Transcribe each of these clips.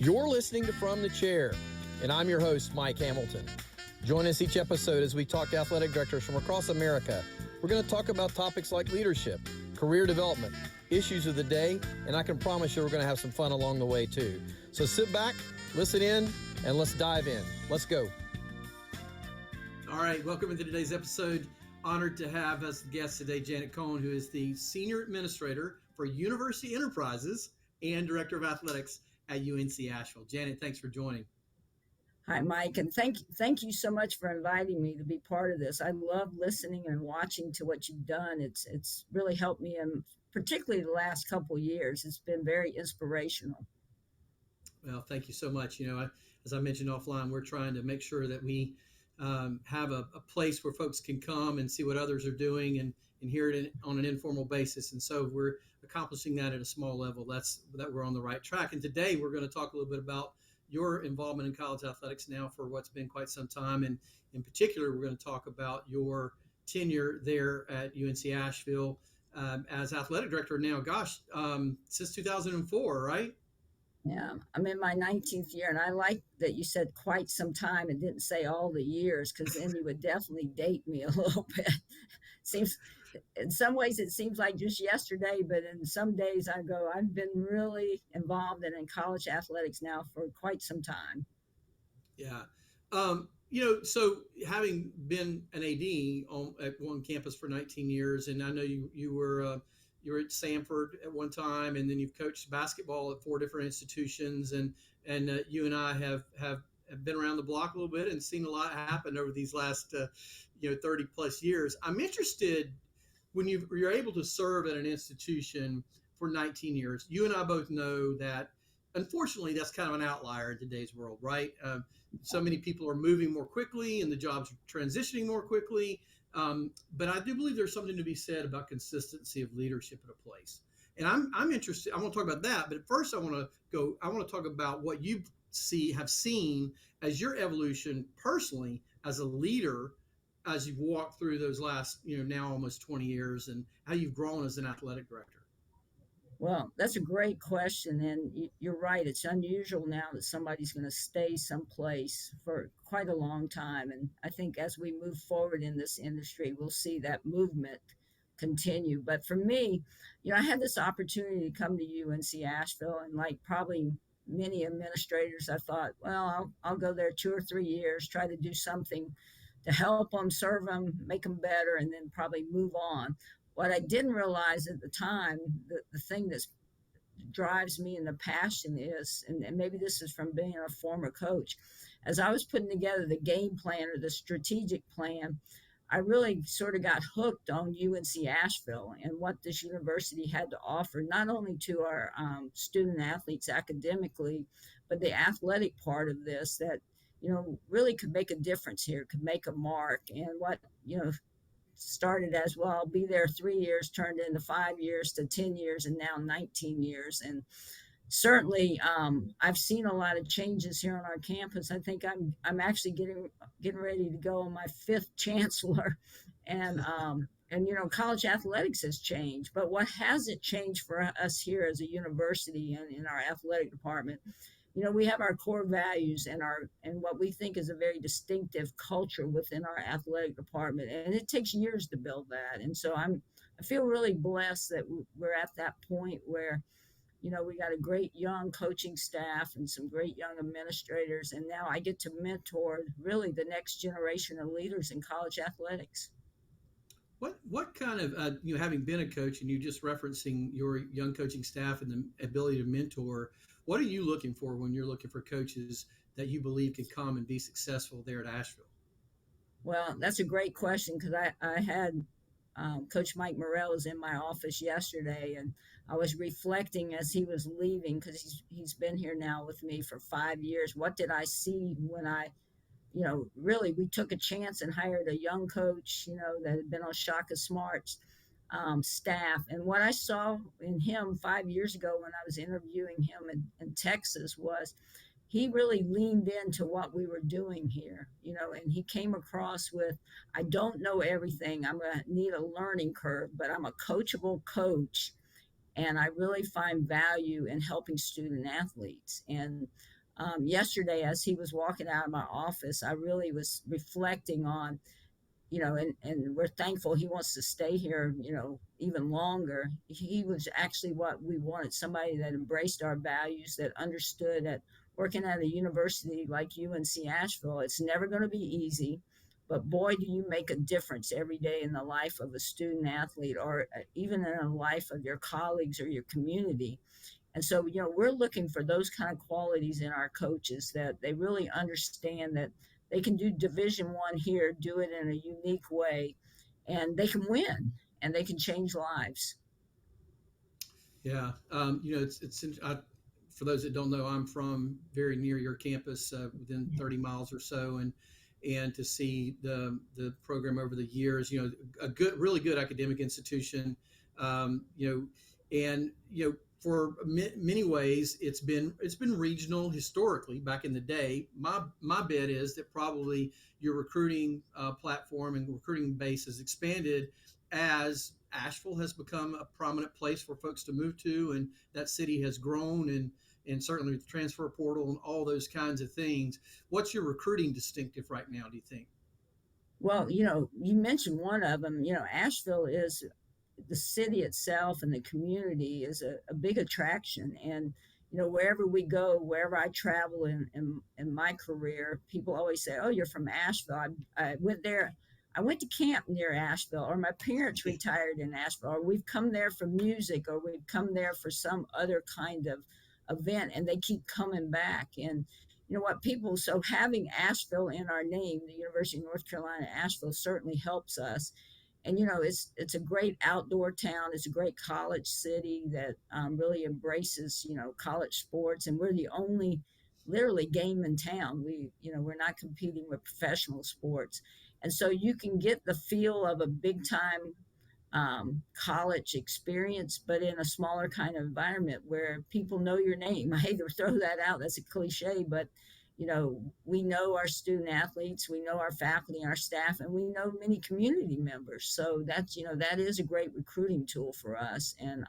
You're listening to From the Chair, and I'm your host, Mike Hamilton. Join us each episode as we talk to athletic directors from across America. We're going to talk about topics like leadership, career development, issues of the day, and I can promise you we're going to have some fun along the way too. So sit back, listen in, and let's dive in. Let's go. All right, welcome into today's episode. Honored to have as guest today Janet Cohen, who is the Senior Administrator for University Enterprises and Director of Athletics at UNC-Asheville. Janet, thanks for joining. Hi, Mike, and thank you so much for inviting me to be part of this. I love listening and watching to what you've done. It's really helped me, and particularly the last couple of years. It's been very inspirational. Well, thank you so much. As I mentioned offline, we're trying to make sure that we have a place where folks can come and see what others are doing and hear it on an informal basis. And so we're accomplishing that at a small level. That we're on the right track. And today we're going to talk a little bit about your involvement in college athletics now for what's been quite some time. And in particular, we're going to talk about your tenure there at UNC-Asheville as athletic director now, since 2004, right? Yeah, I'm in my 19th year, and I like that you said quite some time and didn't say all the years, because then you would definitely date me a little bit. Seems, in some ways, it seems like just yesterday, but in some days I go, I've been really involved in college athletics now for quite some time. Yeah. So having been an AD at one campus for 19 years, and I know you were at Samford at one time, and then you've coached basketball at 4 different institutions, and you and I have been around the block a little bit and seen a lot happen over these last 30 plus years. I'm interested when you're able to serve at an institution for 19 years. You and I both know that unfortunately that's kind of an outlier in today's world, right? So many people are moving more quickly and the jobs are transitioning more quickly. But I do believe there's something to be said about consistency of leadership at a place. And I'm interested, I want to talk about that, but first I want to talk about what you have seen as your evolution personally as a leader, as you've walked through those last, now almost 20 years, and how you've grown as an athletic director. Well, that's a great question, and you're right. It's unusual now that somebody's going to stay someplace for quite a long time, and I think as we move forward in this industry, we'll see that movement continue. But for me, I had this opportunity to come to UNC-Asheville, and like probably many administrators, I thought, well, I'll go there 2 or 3 years, try to do something to help them, serve them, make them better, and then probably move on. What I didn't realize at the time, the thing that drives me and the passion is, and maybe this is from being a former coach, as I was putting together the game plan or the strategic plan, I really sort of got hooked on UNC-Asheville and what this university had to offer, not only to our student athletes academically, but the athletic part of this that, really could make a difference here, could make a mark. And what, started as, well, I'll be there 3 years, turned into 5 years to 10 years, and now 19 years. And certainly I've seen a lot of changes here on our campus. I think I'm actually getting ready to go on my 5th chancellor. And college athletics has changed, but what hasn't changed for us here as a university and in our athletic department, we have our core values and what we think is a very distinctive culture within our athletic department, and it takes years to build that. And so I feel really blessed that we're at that point where, we got a great young coaching staff and some great young administrators, and now I get to mentor really the next generation of leaders in college athletics. What kind of having been a coach, and you just referencing your young coaching staff and the ability to mentor, what are you looking for when you're looking for coaches that you believe can come and be successful there at Asheville? Well, that's a great question, because I had Coach Mike Morrell was in my office yesterday, and I was reflecting as he was leaving, because he's been here now with me for 5 years. What did I see when really we took a chance and hired a young coach, that had been on Shaka Smart's staff. And what I saw in him 5 years ago when I was interviewing him in Texas was he really leaned into what we were doing here, and he came across with, I don't know everything. I'm going to need a learning curve, but I'm a coachable coach. And I really find value in helping student athletes. And yesterday, as he was walking out of my office, I really was reflecting on, and we're thankful he wants to stay here, even longer. He was actually what we wanted, somebody that embraced our values, that understood that working at a university like UNC-Asheville, it's never going to be easy. But boy, do you make a difference every day in the life of a student athlete, or even in the life of your colleagues or your community. And so, we're looking for those kind of qualities in our coaches, that they really understand that they can do Division 1 here, do it in a unique way, and they can win and they can change lives. Yeah, for those that don't know, I'm from very near your campus, within 30 miles or so, and to see the program over the years, a good, really good academic institution, and for many ways it's been regional historically back in the day. My bet is that probably your recruiting platform and recruiting base has expanded as Asheville has become a prominent place for folks to move to, and that city has grown, and certainly with the transfer portal and all those kinds of things. What's your recruiting distinctive right now, do you think? Well, you mentioned one of them. Asheville is, the city itself and the community is a big attraction. And wherever we go, wherever I travel in my career, people always say, oh, you're from Asheville. I went there. I went to camp near Asheville, or my parents retired in Asheville, or we've come there for music, or we've come there for some other kind of event, and they keep coming back. And what, people, so having Asheville in our name, the University of North Carolina Asheville, certainly helps us. And it's a great outdoor town. It's a great college city that really embraces college sports, and we're the only literally game in town. We're not competing with professional sports, and so you can get the feel of a big time college experience, but in a smaller kind of environment where people know your name. I hate to throw that out, that's a cliche, but we know our student athletes, we know our faculty and our staff, and we know many community members. So that is a great recruiting tool for us. And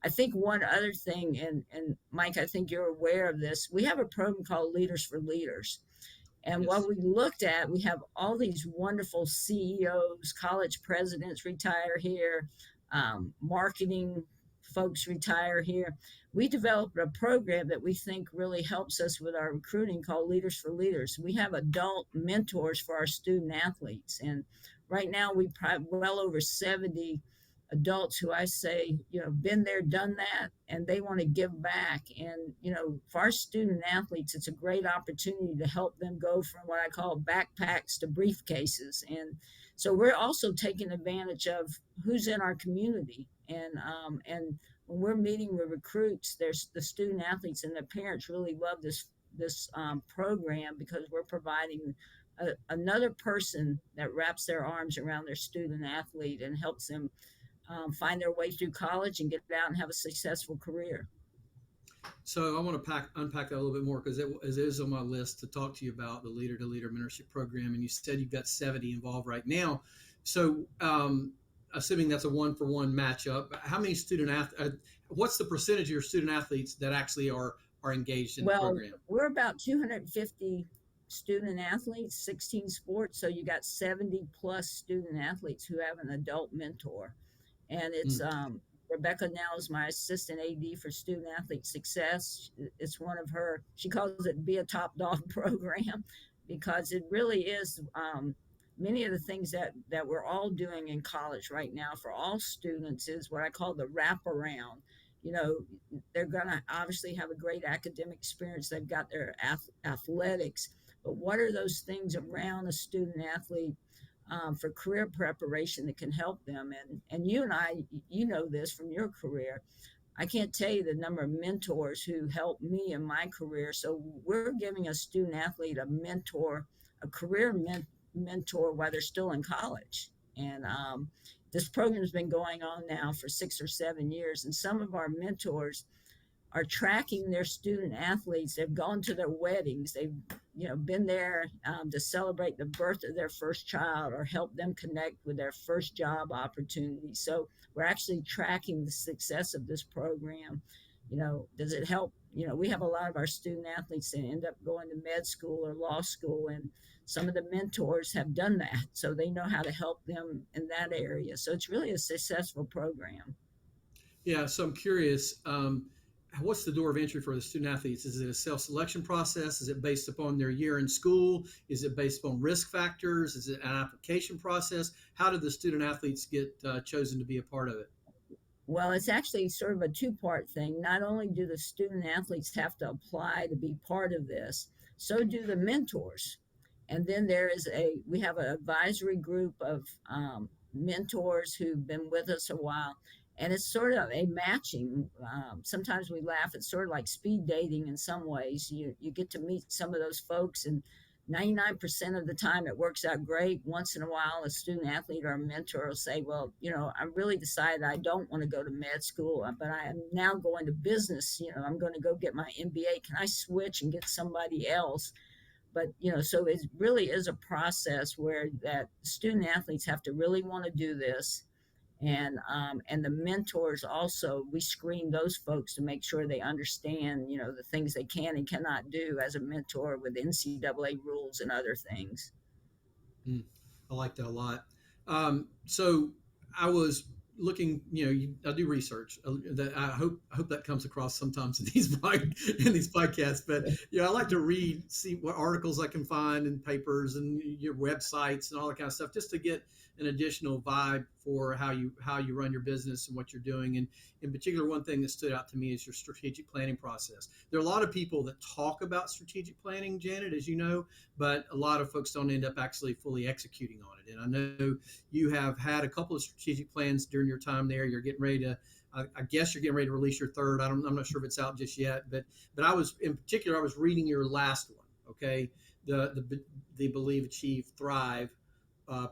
I think one other thing, and Mike, I think you're aware of this, we have a program called Leaders for Leaders. And Yes. what we looked at, we have all these wonderful CEOs, college presidents retire here, marketing folks retire here. We developed a program that we think really helps us with our recruiting called Leaders for Leaders. We have adult mentors for our student athletes. And right now, we have well over 70 adults who I say, been there, done that, and they want to give back. And, for our student athletes, it's a great opportunity to help them go from what I call backpacks to briefcases. And so we're also taking advantage of who's in our community. And when we're meeting with recruits, there's the student athletes and their parents really love this program, because we're providing another person that wraps their arms around their student athlete and helps them find their way through college and get out and have a successful career. So I want to unpack that a little bit more, because it is on my list to talk to you about the Leader to Leader mentorship program. And you said you've got 70 involved right now. So assuming that's a 1-for-1 matchup, how many what's the percentage of your student athletes that actually are engaged in the Well, program? we're about 250 student athletes, 16 sports. So you got 70 plus student athletes who have an adult mentor. And it's Mm. Rebecca now is my assistant AD for student athlete success. It's one of her, she calls it Be a Top Dog program, because it really is many of the things that we're all doing in college right now for all students is what I call the wraparound. You know, they're going to obviously have a great academic experience. They've got their athletics, but what are those things around a student athlete for career preparation that can help them? And you and I, you know this from your career. I can't tell you the number of mentors who helped me in my career. So we're giving a student athlete a mentor, a mentor while they're still in college. And this program's been going on now for 6 or 7 years. And some of our mentors are tracking their student athletes. They've gone to their weddings. They've been there to celebrate the birth of their first child or help them connect with their first job opportunity. So we're actually tracking the success of this program. Does it help? We have a lot of our student athletes that end up going to med school or law school, and some of the mentors have done that, so they know how to help them in that area. So it's really a successful program. Yeah, so I'm curious, what's the door of entry for the student athletes? Is it a self-selection process? Is it based upon their year in school? Is it based upon risk factors? Is it an application process? How do the student athletes get chosen to be a part of it? Well, it's actually sort of a two-part thing. Not only do the student athletes have to apply to be part of this, so do the mentors. And then we have an advisory group of mentors who've been with us a while. And it's sort of a matching. Sometimes we laugh. It's sort of like speed dating in some ways. You get to meet some of those folks, and 99% of the time it works out great. Once in a while, a student athlete or a mentor will say, well, I really decided I don't want to go to med school, but I am now going to business. I'm going to go get my MBA. Can I switch and get somebody else? But so it really is a process where that student athletes have to really want to do this. And the mentors also, we screen those folks to make sure they understand the things they can and cannot do as a mentor with NCAA rules and other things. Mm, I like that a lot. So I was looking, I do research. That I hope that comes across sometimes in these in these podcasts. But I like to read, see what articles I can find in papers and your websites and all that kind of stuff, just to get an additional vibe for how you run your business and what you're doing. And in particular, one thing that stood out to me is your strategic planning process. There are a lot of people that talk about strategic planning, Janet, as you know, but a lot of folks don't end up actually fully executing on it. And I know you have had a couple of strategic plans during your time there. You're getting ready to, I guess you're getting ready to release your third. I'm not sure if it's out just yet, but I was reading your last one. Okay, the Believe, Achieve, Thrive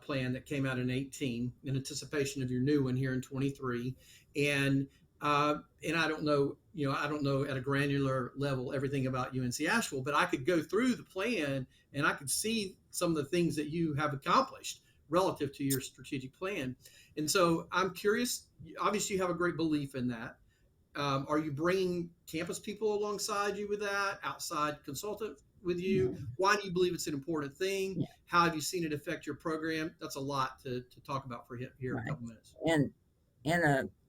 plan that came out in 18 in anticipation of your new one here in 23. And I don't know, I don't know at a granular level everything about UNC-Asheville, but I could go through the plan and I could see some of the things that you have accomplished relative to your strategic plan. And so I'm curious, obviously you have a great belief in that. Are you bringing campus people alongside you with that, outside consultant with you? Why do you believe it's an important thing? Yeah, How have you seen it affect your program? That's a lot to talk about for here in a right. couple minutes. And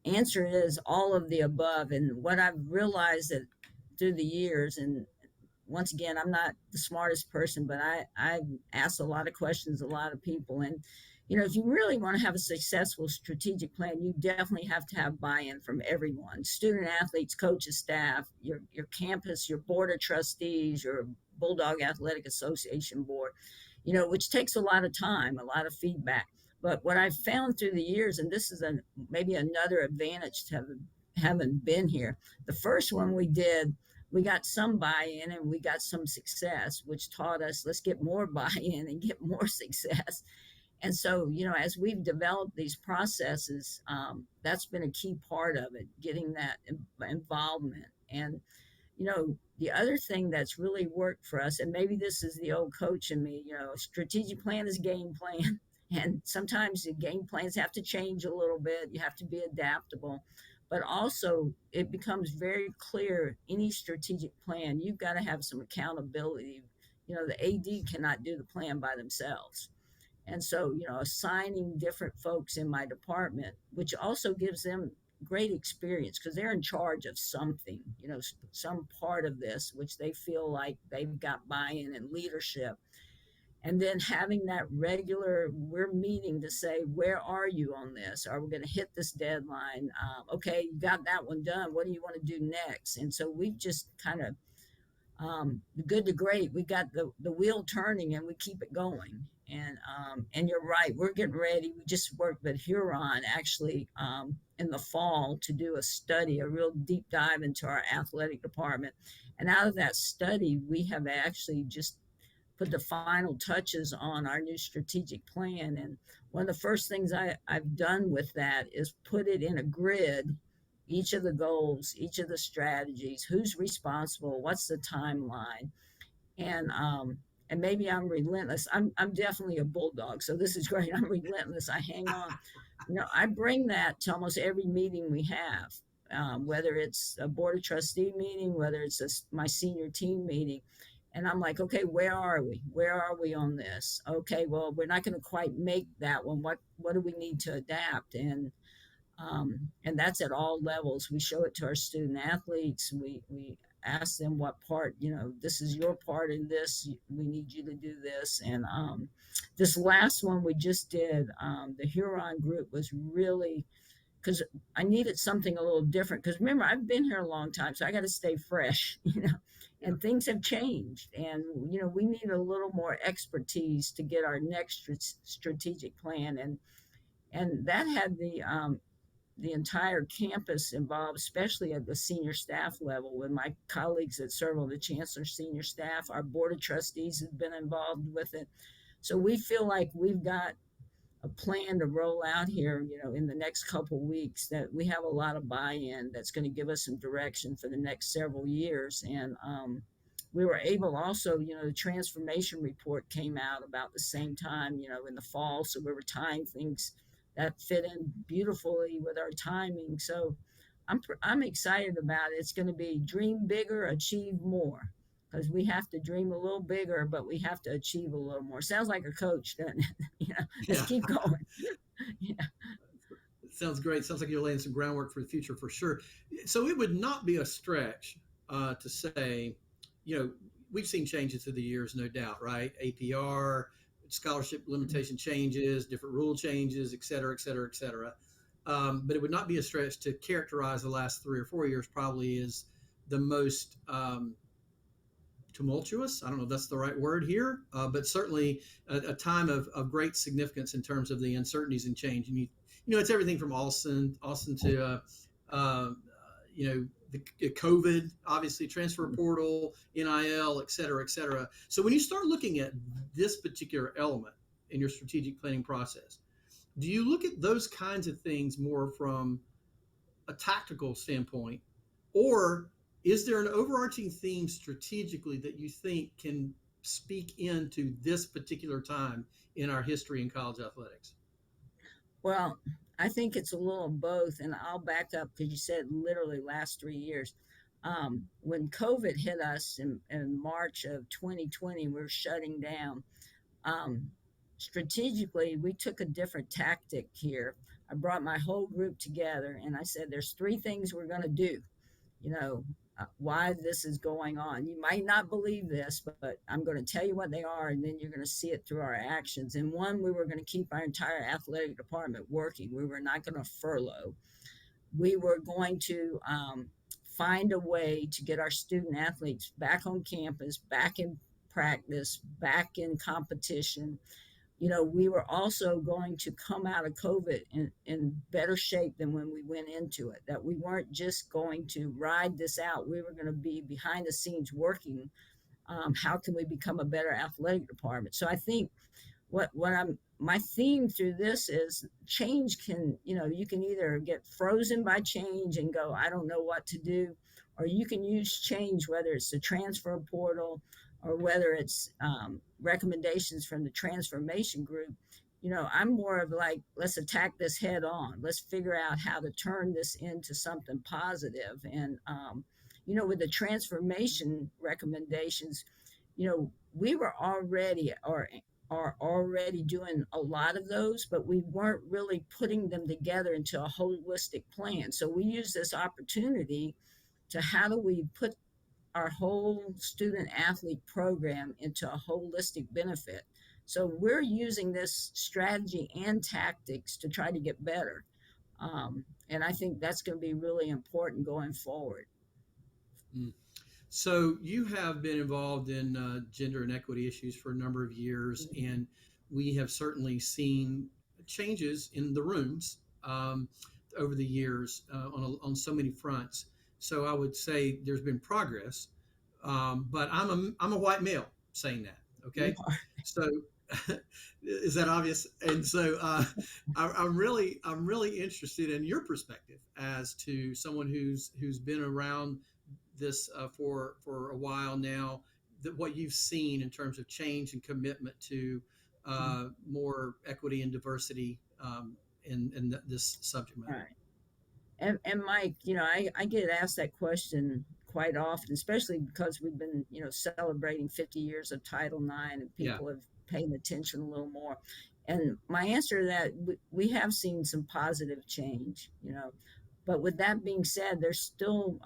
answer is all of the above. And what I've realized that through the years, and once again, I'm not the smartest person, but I ask a lot of questions, a lot of people. And, if you really want to have a successful strategic plan, you definitely have to have buy-in from everyone: student athletes, coaches, staff, your campus, your board of trustees, your Bulldog Athletic Association board, which takes a lot of time, a lot of feedback. But what I've found through the years, and this is maybe another advantage to having been here, the first one we did, we got some buy-in and we got some success, which taught us let's get more buy-in and get more success. And so, as we've developed these processes, that's been a key part of it, getting that involvement. And the other thing that's really worked for us, and maybe this is the old coach in me, strategic plan is game plan. And sometimes the game plans have to change a little bit. You have to be adaptable. But also, it becomes very clear any strategic plan, you've got to have some accountability. The AD cannot do the plan by themselves. And so, assigning different folks in my department, which also gives them great experience because they're in charge of something, some part of this, which they feel like they've got buy-in and leadership. And then having that regular, we're meeting to say, where are you on this? Are we going to hit this deadline? Okay, you got that one done. What do you want to do next? And so we've just kind of good to great. We got the wheel turning and we keep it going. And you're right, we're getting ready. We just worked with Huron actually in the fall to do a study, a real deep dive into our athletic department. And out of that study, we have actually just put the final touches on our new strategic plan. And one of the first things I've done with that is put it in a grid each of the goals, each of the strategies, who's responsible, what's the timeline, and and maybe I'm relentless. I'm definitely a bulldog, so this is great. I'm relentless. I hang on. I bring that to almost every meeting we have, whether it's a board of trustee meeting, whether it's my senior team meeting. And I'm like, okay, where are we? Where are we on this? Okay, well, we're not going to quite make that one. What do we need to adapt? And that's at all levels. We show it to our student athletes. We ask them what part, this is your part in this. We need you to do this. And this last one we just did, the Huron group was really because I needed something a little different. Because remember, I've been here a long time, so I got to stay fresh, Yeah. and things have changed. And, we need a little more expertise to get our next strategic plan. And that had the entire campus involved, especially at the senior staff level, with my colleagues that serve on the chancellor's senior staff. Our board of trustees has been involved with it. So we feel like we've got a plan to roll out here, in the next couple of weeks, that we have a lot of buy-in that's going to give us some direction for the next several years. And we were able also, the transformation report came out about the same time, in the fall. So we were tying things that fit in beautifully with our timing. So I'm excited about it. It's going to be dream bigger, achieve more. Because we have to dream a little bigger, but we have to achieve a little more. Sounds like a coach, doesn't it? Let's Yeah. keep going. Yeah. Sounds great. Sounds like you're laying some groundwork for the future for sure. So it would not be a stretch to say, you know, we've seen changes through the years, no doubt, right? APR, scholarship limitation changes, different rule changes, et cetera, et cetera, et cetera. But it would not be a stretch to characterize the last 3 or 4 years probably as the most tumultuous. I don't know if that's the right word here, but certainly a time of great significance in terms of the uncertainties and change. And it's everything from Austin to, the COVID, obviously transfer portal, NIL, et cetera, et cetera. So when you start looking at this particular element in your strategic planning process, do you look at those kinds of things more from a tactical standpoint, or is there an overarching theme strategically that you think can speak into this particular time in our history in college athletics? Well, I think it's a little of both, and I'll back up because you said literally last 3 years. When COVID hit us in March of 2020, we were shutting down. Um, Strategically, we took a different tactic here. I brought my whole group together and I said, there's three things we're going to do, you know, why this is going on. You might not believe this, but I'm going to tell you what they are, and then you're going to see it through our actions. And one, we were going to keep our entire athletic department working. We were not going to furlough. We were going to find a way to get our student athletes back on campus, back in practice, back in competition. We were also going to come out of COVID in better shape than when we went into it, that we weren't just going to ride this out. We were going to be behind the scenes working. How can we become a better athletic department? So I think what I'm my theme through this is change can, you can either get frozen by change and go, I don't know what to do, or you can use change, whether it's the transfer portal or whether it's recommendations from the transformation group. I'm more of like, let's attack this head on. Let's figure out how to turn this into something positive. And, with the transformation recommendations, we were already or are already doing a lot of those, but we weren't really putting them together into a holistic plan. So we use this opportunity to how do we put our whole student athlete program into a holistic benefit. So we're using this strategy and tactics to try to get better. And I think that's going to be really important going forward. Mm. So you have been involved in gender and equity issues for a number of years, and we have certainly seen changes in the rooms over the years on so many fronts. So I would say there's been progress, but I'm a white male saying that. You Okay, are. so Is that obvious? And so I'm really interested in your perspective as to someone who's been around this for a while now. That what you've seen in terms of change and commitment to more equity and diversity in this subject All matter. right. And Mike, I get asked that question quite often, especially because we've been, celebrating 50 years of Title IX and Yeah, people have paid attention a little more. And my answer to that, we have seen some positive change, but with that being said, there's still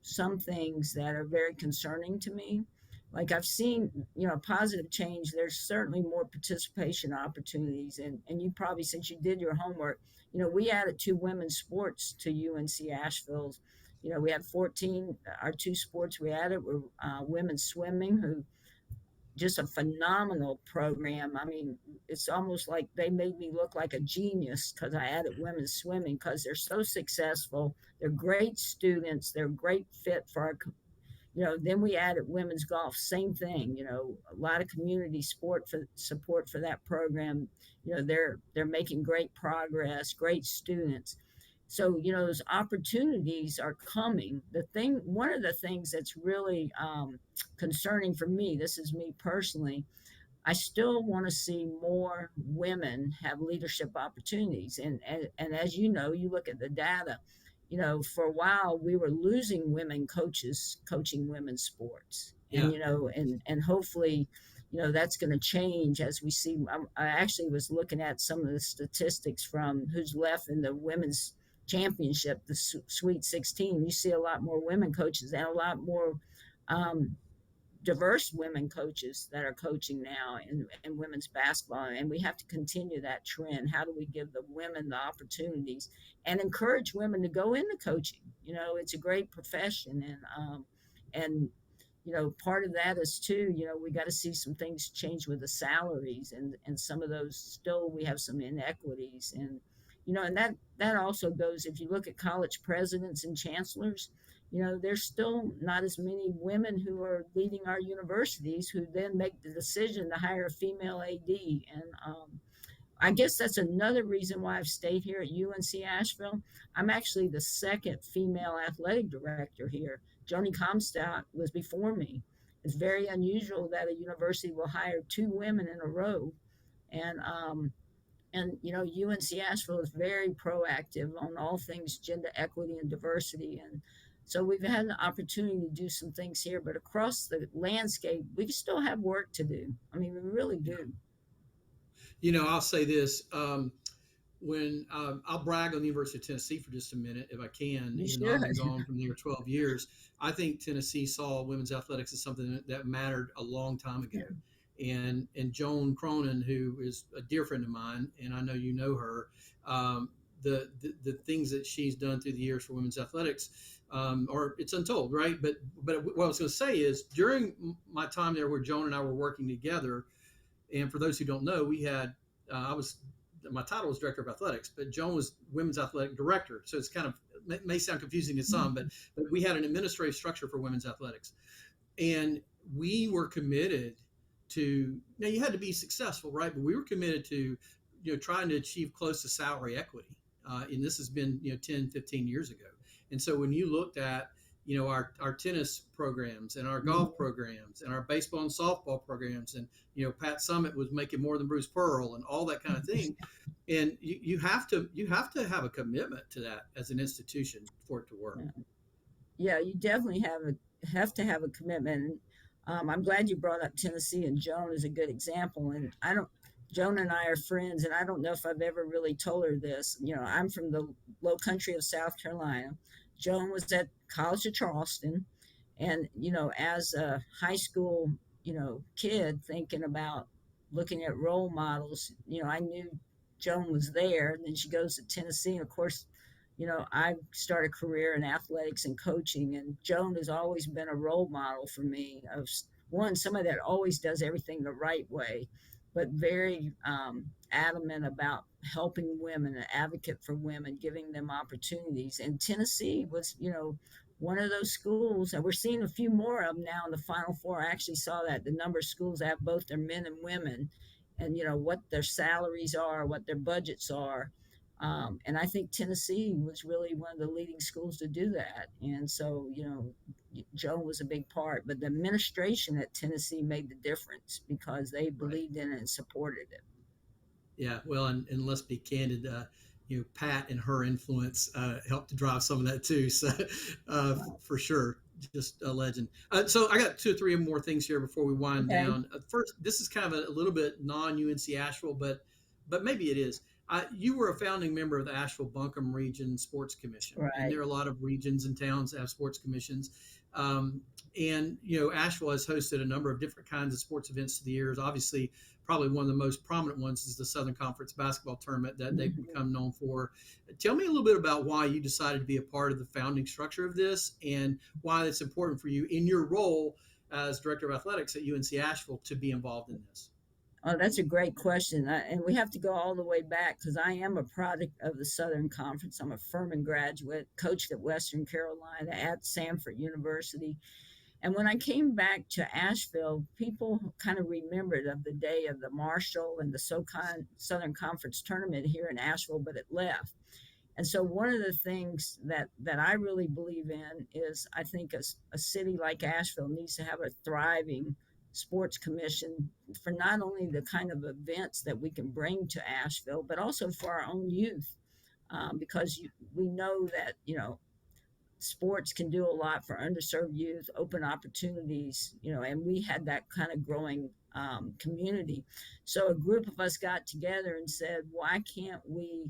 some things that are very concerning to me. Like I've seen, positive change. There's certainly more participation opportunities, and you probably, since you did your homework, we added two women's sports to UNC-Asheville. We had 14. Our two sports we added were women's swimming, who just a phenomenal program. I mean, it's almost like they made me look like a genius because I added women's swimming because they're so successful. They're great students. They're a great fit for our. Then we added women's golf, same thing. A lot of community support for that program. They're making great progress, great students. So those opportunities are coming. One of the things that's really concerning for me, this is me personally, I still want to see more women have leadership opportunities. And as you know, you look at the data, for a while we were losing women coaches coaching women's sports. And, yeah, and hopefully, that's going to change as we see. I actually was looking at some of the statistics from who's left in the women's championship, the Sweet 16. You see a lot more women coaches and a lot more um, diverse women coaches that are coaching now in women's basketball, and we have to continue that trend. How do we give the women the opportunities and encourage women to go into coaching? It's a great profession, and part of that is too, we got to see some things change with the salaries, and some of those, still we have some inequities. And and that also goes, if you look at college presidents and chancellors, there's still not as many women who are leading our universities, who then make the decision to hire a female AD. And I guess that's another reason why I've stayed here at UNC Asheville. I'm actually the second female athletic director here. Joni Comstock was before me. It's very unusual that a university will hire two women in a row. And UNC Asheville is very proactive on all things gender equity and diversity. And so we've had an opportunity to do some things here, but across the landscape, we still have work to do. I mean, we really yeah. do. I'll say this. When I'll brag on the University of Tennessee for just a minute, if I can, You even though I've been should. gone from there 12 years. I think Tennessee saw women's athletics as something that mattered a long time ago. And Joan Cronin, who is a dear friend of mine, and I know you know her, the things that she's done through the years for women's athletics, or it's untold, right? But what I was going to say is, during my time there, where Joan and I were working together, and for those who don't know, we had I was my title was director of athletics, but Joan was women's athletic director. So it's kind of may sound confusing to some, but we had an administrative structure for women's athletics, and we were committed to. Now you had to be successful, right? But we were committed to trying to achieve close to salary equity, and this has been 10, 15 years ago. And so when you looked at our tennis programs and our golf programs and our baseball and softball programs, and Pat Summit was making more than Bruce Pearl and all that kind of thing, and you have to have a commitment to that as an institution for it to work. Yeah, you definitely have to have a commitment. I'm glad you brought up Tennessee, and Joan is a good example. And I don't, Joan and I are friends, and I don't know if I've ever really told her this. I'm from the low country of South Carolina. Joan was at College of Charleston, and as a high school kid, thinking about looking at role models, I knew Joan was there. And then she goes to Tennessee, and of course, I started a career in athletics and coaching, and Joan has always been a role model for me of somebody that always does everything the right way, but very adamant about helping women, an advocate for women, giving them opportunities. And Tennessee was, one of those schools, and we're seeing a few more of them now in the Final Four. I actually saw that the number of schools that have both their men and women and what their salaries are, what their budgets are. And I think Tennessee was really one of the leading schools to do that. And so, Joe was a big part, but the administration at Tennessee made the difference because they Right. believed in it and supported it. Yeah, well, and let's be candid. Pat and her influence helped to drive some of that too. So, Wow. for sure, just a legend. So, I got two or three more things here before we wind Okay. down. First, this is kind of a little bit non UNC Asheville, but maybe it is. You were a founding member of the Asheville Buncombe Region Sports Commission, and Right. there are a lot of regions and towns that have sports commissions. Um, and Asheville has hosted a number of different kinds of sports events through the years. Obviously, probably one of the most prominent ones is the Southern Conference basketball tournament that they've Mhm. become known for. Tell me a little bit about why you decided to be a part of the founding structure of this and why it's important for you in your role as director of athletics at UNC Asheville to be involved in this. Oh, that's a great question. And we have to go all the way back because I am a product of the Southern Conference. I'm a Furman graduate, coached at Western Carolina, at Samford University. And when I came back to Asheville, people kind of remembered of the day of the Marshall and the SoCon Southern Conference tournament here in Asheville, but it left. And so one of the things that I really believe in is I think a city like Asheville needs to have a thriving sports commission for not only the kind of events that we can bring to Asheville, but also for our own youth, because we know that sports can do a lot for underserved youth, open opportunities, and we had that kind of growing community. So a group of us got together and said, why can't we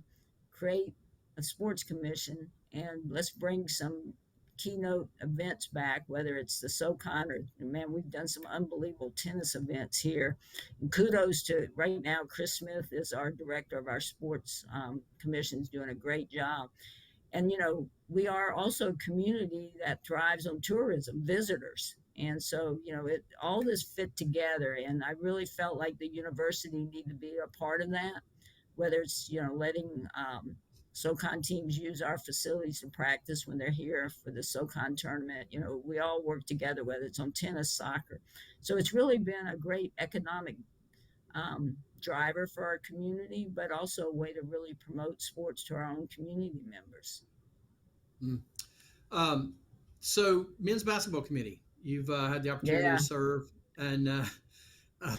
create a sports commission and let's bring some keynote events back, whether it's the SoCon or, man, we've done some unbelievable tennis events here. And kudos to right now, Chris Smith is our director of our sports commission, is doing a great job. And we are also a community that thrives on tourism visitors, and so it all this fit together, and I really felt like the university needed to be a part of that, whether it's letting SoCon teams use our facilities to practice when they're here for the SoCon tournament. We all work together, whether it's on tennis, soccer. So it's really been a great economic driver for our community, but also a way to really promote sports to our own community members. Mm. Um, so, men's basketball committee, you've had the opportunity to Yeah. serve, and uh,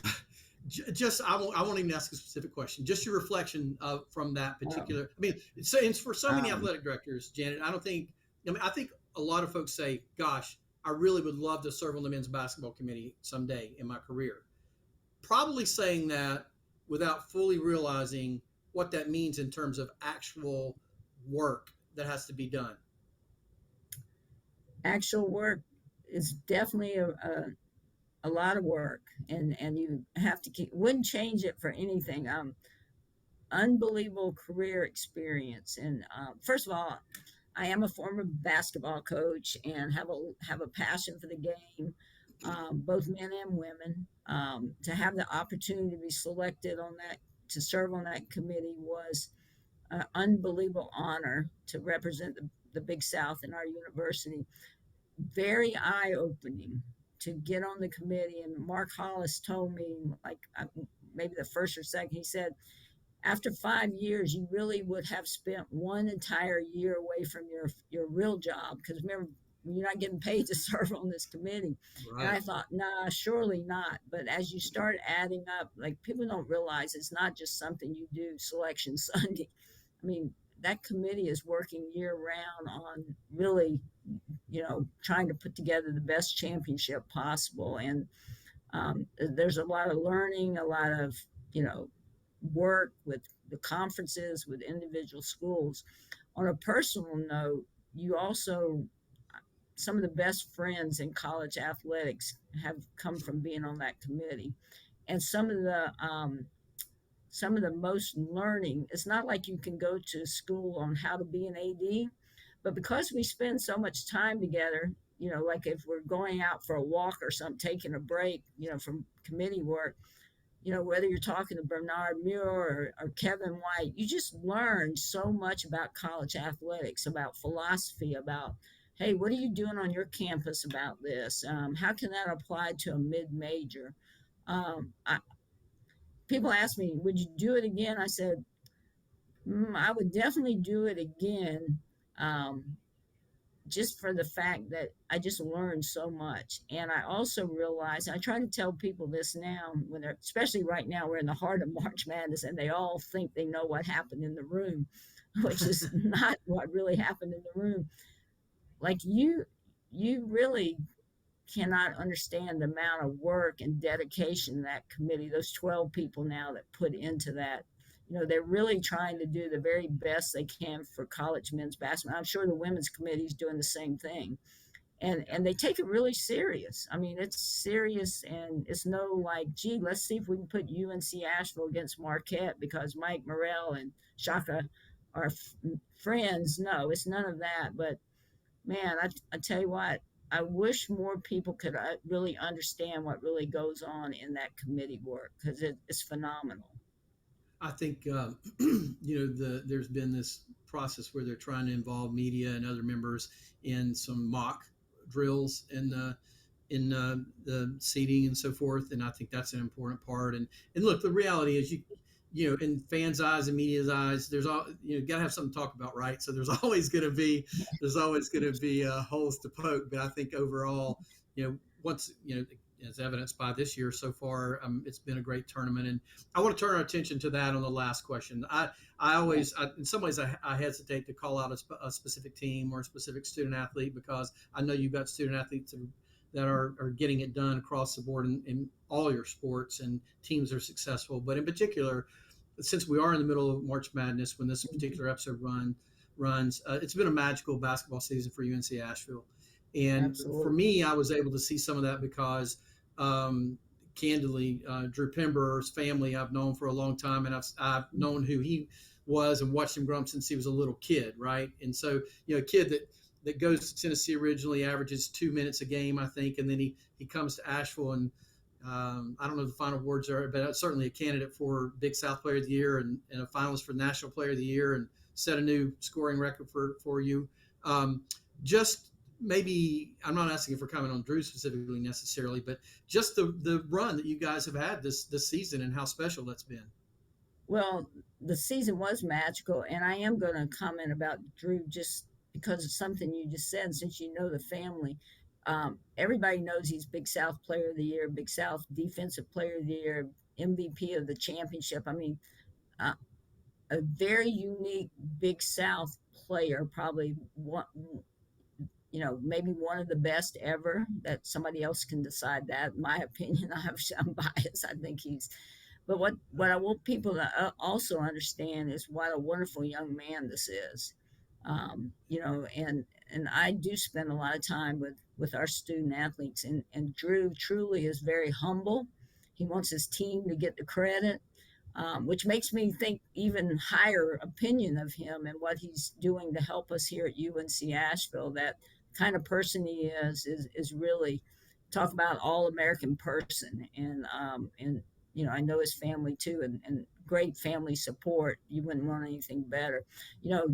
just I won't even ask a specific question. Just your reflection from that Um, particular. I mean, it's for so many um, athletic directors, Janet. I don't think. I mean, I think a lot of folks say, "Gosh, I really would love to serve on the men's basketball committee someday in my career." Probably saying that without fully realizing what that means in terms of actual work that has to be done. Actual work is definitely a lot of work, and you have to keep. Wouldn't change it for anything. Unbelievable career experience, and first of all, I am a former basketball coach and have a passion for the game, both men and women. To have the opportunity to be selected on that to serve on that committee was an unbelievable honor to represent the Big South in our university. Very eye opening to get on the committee. And Mark Hollis told me, like, maybe the first or second, he said, after 5 years, you really would have spent one entire year away from your real job. Because remember, you're not getting paid to serve on this committee. And Right. I thought, nah, surely not. But as you start adding up, like, people don't realize it's not just something you do selection Sunday. I mean, that committee is working year round on really, trying to put together the best championship possible. And there's a lot of learning, a lot of, you know, work with the conferences, with individual schools. On a personal note, you also, some of the best friends in college athletics have come from being on that committee. And some of the most learning, it's not like you can go to school on how to be an AD, but because we spend so much time together, like if we're going out for a walk or something, taking a break, from committee work, whether you're talking to Bernard Muir or Kevin White, you just learn so much about college athletics, about philosophy, about, hey, what are you doing on your campus about this? How can that apply to a mid major? I, people ask me, would you do it again? I said, I would definitely do it again. Um, just for the fact that I just learned so much. And I also realize, I try to tell people this now, when they're, especially right now, we're in the heart of March Madness and they all think they know what happened in the room, which is not what really happened in the room. Like you really cannot understand the amount of work and dedication that committee, those 12 people now that put into that. They're really trying to do the very best they can for college men's basketball. I'm sure the women's committee is doing the same thing. And they take it really serious. I mean, it's serious, and it's no like, gee, let's see if we can put UNC-Asheville against Marquette because Mike Morrell and Shaka are friends. No, it's none of that. But man, I tell you what, I wish more people could really understand what really goes on in that committee work because it's phenomenal. I think there's been this process where they're trying to involve media and other members in some mock drills in the seating and so forth, and I think that's an important part. And look, the reality is in fans' eyes and media's eyes, there's all gotta have something to talk about, right? So there's always gonna be holes to poke, but I think overall, once as evidenced by this year so far, it's been a great tournament. And I want to turn our attention to that on the last question. In some ways, I hesitate to call out a specific team or a specific student athlete because I know you've got student athletes that are getting it done across the board in all your sports, and teams are successful. But in particular, since we are in the middle of March Madness when this particular episode runs, it's been a magical basketball season for UNC Asheville. And for Absolutely. me, I was able to see some of that because, candidly, Drew Pember's family I've known for a long time, and I've known who he was and watched him grow up since he was a little kid, right? And so, a kid that goes to Tennessee originally averages 2 minutes a game, I think, and then he comes to Asheville, and I don't know the final words are, but certainly a candidate for Big South Player of the Year and a finalist for National Player of the Year, and set a new scoring record for you. Just maybe I'm not asking for comment on Drew specifically necessarily, but just the run that you guys have had this season and how special that's been. Well, the season was magical, and I am going to comment about Drew just because of something you just said, since you know the family. Everybody knows he's Big South Player of the Year, Big South Defensive Player of the Year, MVP of the championship. I mean, uh, a very unique Big South player, probably one, maybe one of the best ever. That somebody else can decide that. In my opinion, I'm biased. I think he's. But what I want people to also understand is what a wonderful young man this is. And I do spend a lot of time with our student athletes, and Drew truly is very humble. He wants his team to get the credit, which makes me think even higher opinion of him and what he's doing to help us here at UNC Asheville. That kind of person he is really talk about all American person, and I know his family too, and great family support. You wouldn't want anything better.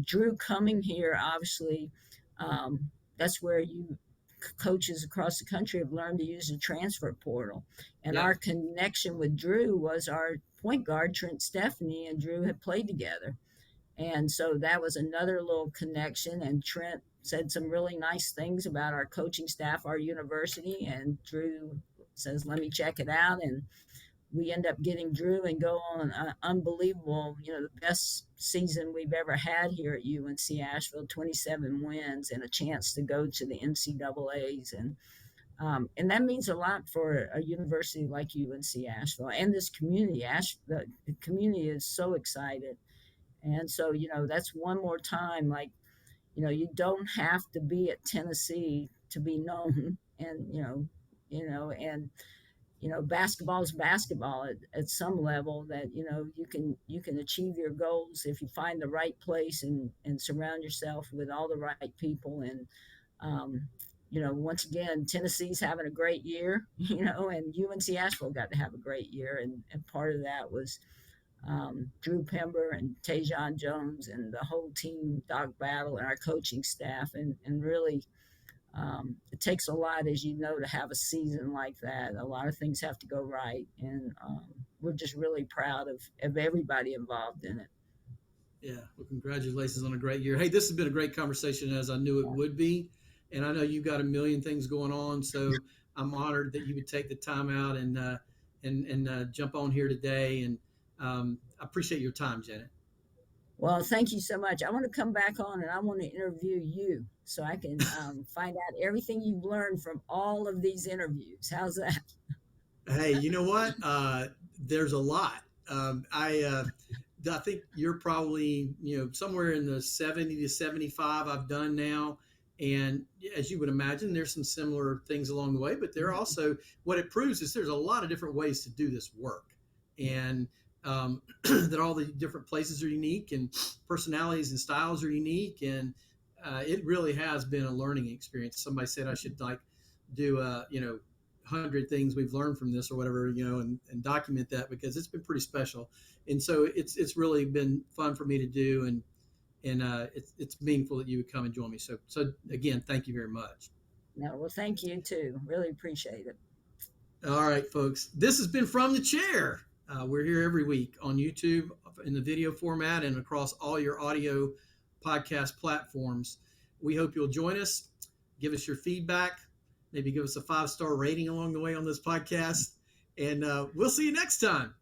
Drew coming here, obviously, that's where you coaches across the country have learned to use the transfer portal. And Yeah. our connection with Drew was our point guard, Trent Stephanie, and Drew had played together. And so that was another little connection. And Trent said some really nice things about our coaching staff, our university. And Drew says, let me check it out. And we end up getting Drew and go on an unbelievable, the best season we've ever had here at UNC Asheville, 27 wins and a chance to go to the NCAAs. And that means a lot for a university like UNC Asheville and this community. The community is so excited. And so, that's one more time, like, you don't have to be at Tennessee to be known. And, and basketball is basketball at some level, that you can achieve your goals if you find the right place and surround yourself with all the right people. And once again, Tennessee's having a great year, and UNC Asheville got to have a great year, and part of that was Drew Pember and Tajon Jones and the whole team, Doc Battle, and our coaching staff, and really it takes a lot, as you know, to have a season like that. A lot of things have to go right, and we're just really proud of everybody involved in it. Yeah. Well, congratulations on a great year. Hey, this has been a great conversation, as I knew it would be. And I know you've got a million things going on. So I'm honored that you would take the time out and jump on here today. And I appreciate your time, Janet. Well, thank you so much. I want to come back on and I want to interview you so I can find out everything you've learned from all of these interviews. How's that? Hey, you know what? There's a lot. I think you're probably somewhere in the 70 to 75 I've done now, and as you would imagine, there's some similar things along the way. But there are also what it proves is there's a lot of different ways to do this work, and that all the different places are unique, and personalities and styles are unique, and it really has been a learning experience. Somebody said I should like do a 100 things we've learned from this or whatever, and document that because it's been pretty special. And so it's really been fun for me to do, and it's meaningful that you would come and join me. So again, thank you very much. No, well, thank you too. Really appreciate it. All right, folks, this has been From the Chair. We're here every week on YouTube in the video format and across all your audio podcast platforms. We hope you'll join us. Give us your feedback. Maybe give us a 5-star rating along the way on this podcast. And we'll see you next time.